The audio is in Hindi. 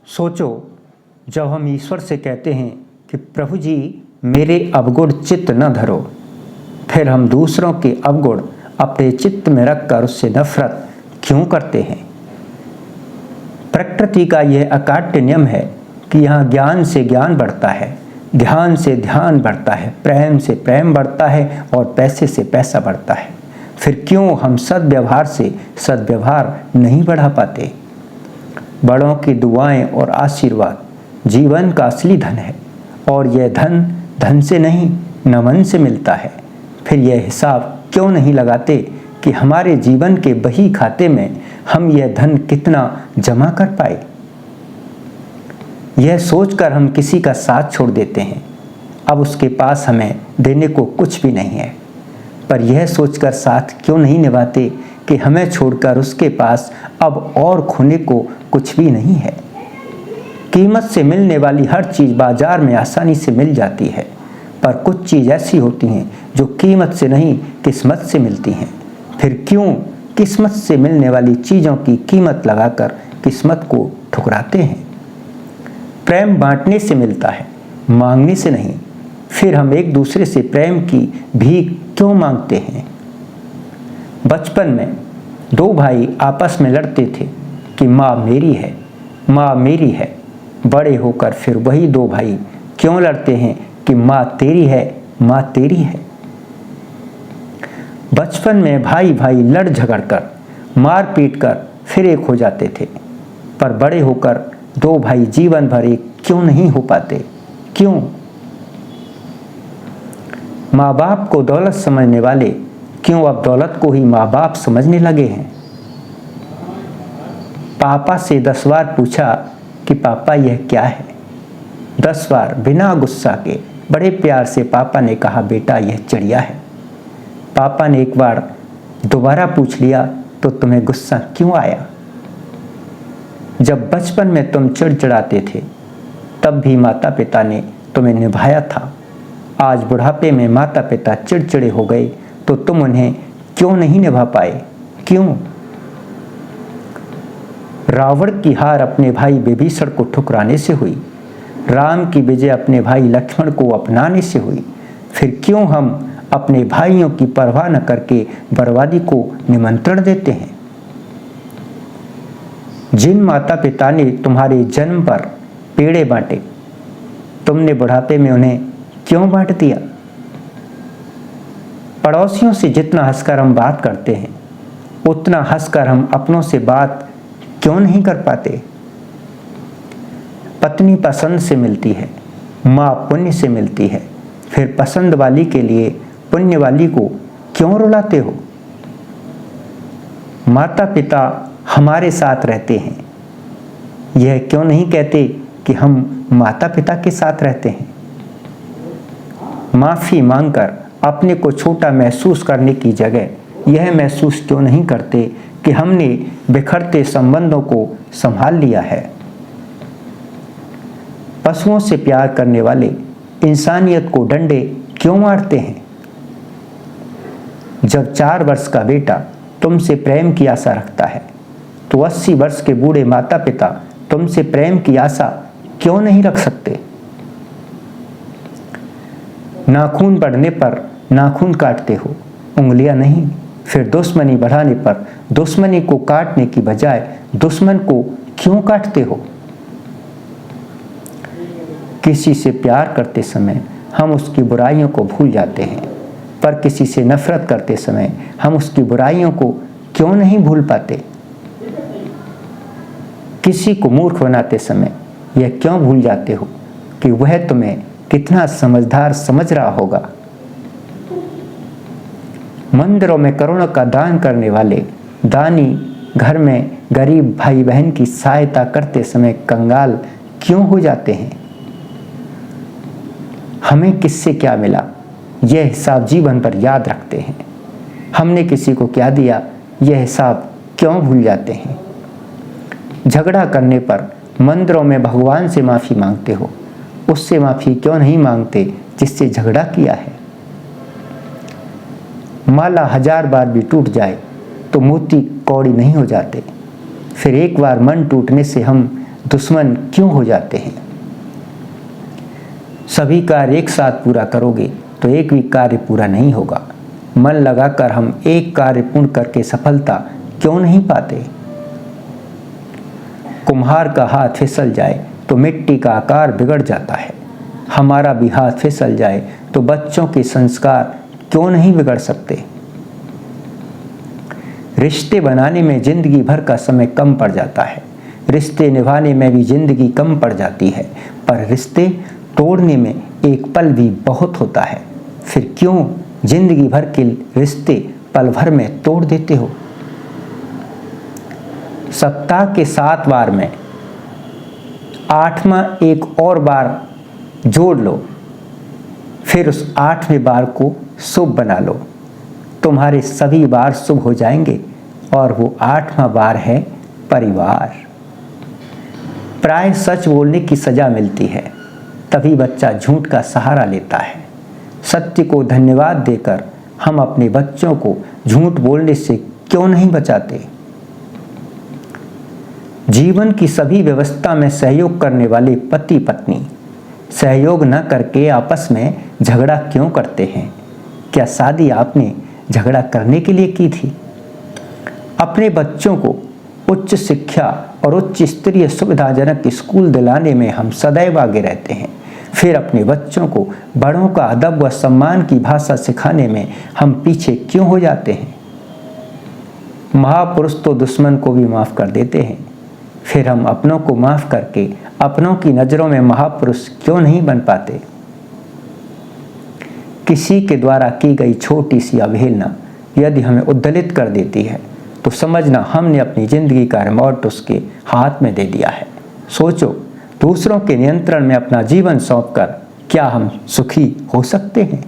सोचो, जब हम ईश्वर से कहते हैं कि प्रभु जी मेरे अवगुण चित्त न धरो, फिर हम दूसरों के अवगुण अपने चित्त में रखकर उससे नफरत क्यों करते हैं। प्रकृति का यह अकाट्य नियम है कि यहाँ ज्ञान से ज्ञान बढ़ता है, ध्यान से ध्यान बढ़ता है, प्रेम से प्रेम बढ़ता है और पैसे से पैसा बढ़ता है। फिर क्यों हम सद्व्यवहार से सद्व्यवहार नहीं बढ़ा पाते। बड़ों की दुआएं और आशीर्वाद जीवन का असली धन है और यह धन धन से नहीं नमन से मिलता है। फिर यह हिसाब क्यों नहीं लगाते कि हमारे जीवन के बही खाते में हम यह धन कितना जमा कर पाए। यह सोचकर हम किसी का साथ छोड़ देते हैं, अब उसके पास हमें देने को कुछ भी नहीं है, पर यह सोचकर साथ क्यों नहीं निभाते कि हमें छोड़कर उसके पास अब और खोने को कुछ भी नहीं है। कीमत से मिलने वाली हर चीज़ बाजार में आसानी से मिल जाती है, पर कुछ चीज़ ऐसी होती हैं जो कीमत से नहीं किस्मत से मिलती हैं। फिर क्यों किस्मत से मिलने वाली चीज़ों की कीमत लगाकर किस्मत को ठुकराते हैं। प्रेम बांटने से मिलता है, मांगने से नहीं। फिर हम एक दूसरे से प्रेम की भीख क्यों मांगते हैं। बचपन में दो भाई आपस में लड़ते थे कि माँ मेरी है, माँ मेरी है। बड़े होकर फिर वही दो भाई क्यों लड़ते हैं कि माँ तेरी है, माँ तेरी है। बचपन में भाई भाई लड़ झगड़ कर मार पीट कर फिर एक हो जाते थे, पर बड़े होकर दो भाई जीवन भर एक क्यों नहीं हो पाते। क्यों। माँ बाप को दौलत समझने वाले क्यों अब दौलत को ही माँ बाप समझने लगे हैं। पापा से 10 बार पूछा कि पापा यह क्या है। 10 बार बिना गुस्सा के बड़े प्यार से पापा ने कहा बेटा यह चिड़िया है। पापा ने एक बार दोबारा पूछ लिया तो तुम्हें गुस्सा क्यों आया। जब बचपन में तुम चिड़चिड़ाते थे तब भी माता पिता ने तुम्हें निभाया था। आज बुढ़ापे में माता पिता चिड़चिड़े हो गए तो तुम उन्हें क्यों नहीं निभा पाए। क्यों। रावण की हार अपने भाई विभीषण को ठुकराने से हुई, राम की विजय अपने भाई लक्ष्मण को अपनाने से हुई। फिर क्यों हम अपने भाइयों की परवाह न करके बर्बादी को निमंत्रण देते हैं। जिन माता पिता ने तुम्हारे जन्म पर पेड़े बांटे, तुमने बुढ़ापे में उन्हें क्यों बांट दिया। पड़ोसियों से जितना हंसकर हम बात करते हैं उतना हंसकर हम अपनों से बात क्यों नहीं कर पाते। पत्नी पसंद से मिलती है, माँ पुण्य से मिलती है, फिर पसंद वाली के लिए पुण्य वाली को क्यों रुलाते हो। माता पिता हमारे साथ रहते हैं, यह क्यों नहीं कहते कि हम माता पिता के साथ रहते हैं। माफ़ी मांगकर अपने को छोटा महसूस करने की जगह यह महसूस क्यों नहीं करते कि हमने बिखरते संबंधों को संभाल लिया है। पशुओं से प्यार करने वाले इंसानियत को डंडे क्यों मारते हैं। जब 4 वर्ष का बेटा तुमसे प्रेम की आशा रखता है तो 80 वर्ष के बूढ़े माता पिता तुमसे प्रेम की आशा क्यों नहीं रख सकते। नाखून बढ़ने पर नाखून काटते हो, उंगलियां नहीं। फिर दुश्मनी बढ़ाने पर दुश्मनी को काटने की बजाय दुश्मन को क्यों काटते हो। किसी से प्यार करते समय हम उसकी बुराइयों को भूल जाते हैं, पर किसी से नफरत करते समय हम उसकी बुराइयों को क्यों नहीं भूल पाते। किसी को मूर्ख बनाते समय यह क्यों भूल जाते हो कि वह तुम्हें कितना समझदार समझ रहा होगा। मंदिरों में करोड़ों का दान करने वाले दानी घर में गरीब भाई बहन की सहायता करते समय कंगाल क्यों हो जाते हैं। हमें किससे क्या मिला यह हिसाब जीवन भर याद रखते हैं, हमने किसी को क्या दिया यह हिसाब क्यों भूल जाते हैं। झगड़ा करने पर मंदिरों में भगवान से माफ़ी मांगते हो, उससे माफ़ी क्यों नहीं मांगते जिससे झगड़ा किया है। माला 1000 बार भी टूट जाए तो मोती कौड़ी नहीं हो जाते। फिर एक बार मन टूटने से हम दुश्मन क्यों हो जाते हैं? सभी कार्य एक साथ पूरा करोगे तो एक भी कार्य पूरा नहीं होगा। मन लगाकर हम एक कार्य पूर्ण करके सफलता क्यों नहीं पाते? कुम्हार का हाथ फिसल जाए तो मिट्टी का आकार बिगड़ जाता है। हमारा भी हाथ फिसल जाए तो बच्चों के संस्कार क्यों नहीं बिगड़ सकते? रिश्ते बनाने में जिंदगी भर का समय कम पड़ जाता है, रिश्ते निभाने में भी जिंदगी कम पड़ जाती है, पर रिश्ते तोड़ने में एक पल भी बहुत होता है। फिर क्यों जिंदगी भर के रिश्ते पल भर में तोड़ देते हो? सप्ताह के 7 बार में 8वां एक और बार जोड़ लो, फिर उस 8वें बार को शुभ बना लो। तुम्हारे सभी बार शुभ हो जाएंगे और वो 8वां बार है परिवार। प्राय सच बोलने की सजा मिलती है, तभी बच्चा झूठ का सहारा लेता है। सत्य को धन्यवाद देकर हम अपने बच्चों को झूठ बोलने से क्यों नहीं बचाते? जीवन की सभी व्यवस्था में सहयोग करने वाले पति पत्नी सहयोग न करके आपस में झगड़ा क्यों करते हैं? क्या शादी आपने झगड़ा करने के लिए की थी? अपने बच्चों को उच्च शिक्षा और उच्च स्तरीय सुविधाजनक स्कूल दिलाने में हम सदैव आगे रहते हैं, फिर अपने बच्चों को बड़ों का अदब व सम्मान की भाषा सिखाने में हम पीछे क्यों हो जाते हैं? महापुरुष तो दुश्मन को भी माफ़ कर देते हैं, फिर हम अपनों को माफ़ करके अपनों की नज़रों में महापुरुष क्यों नहीं बन पाते? किसी के द्वारा की गई छोटी सी अवहेलना यदि हमें उद्दलित कर देती है तो समझना हमने अपनी ज़िंदगी का रिमोट उसके हाथ में दे दिया है। सोचो, दूसरों के नियंत्रण में अपना जीवन सौंपकर क्या हम सुखी हो सकते हैं?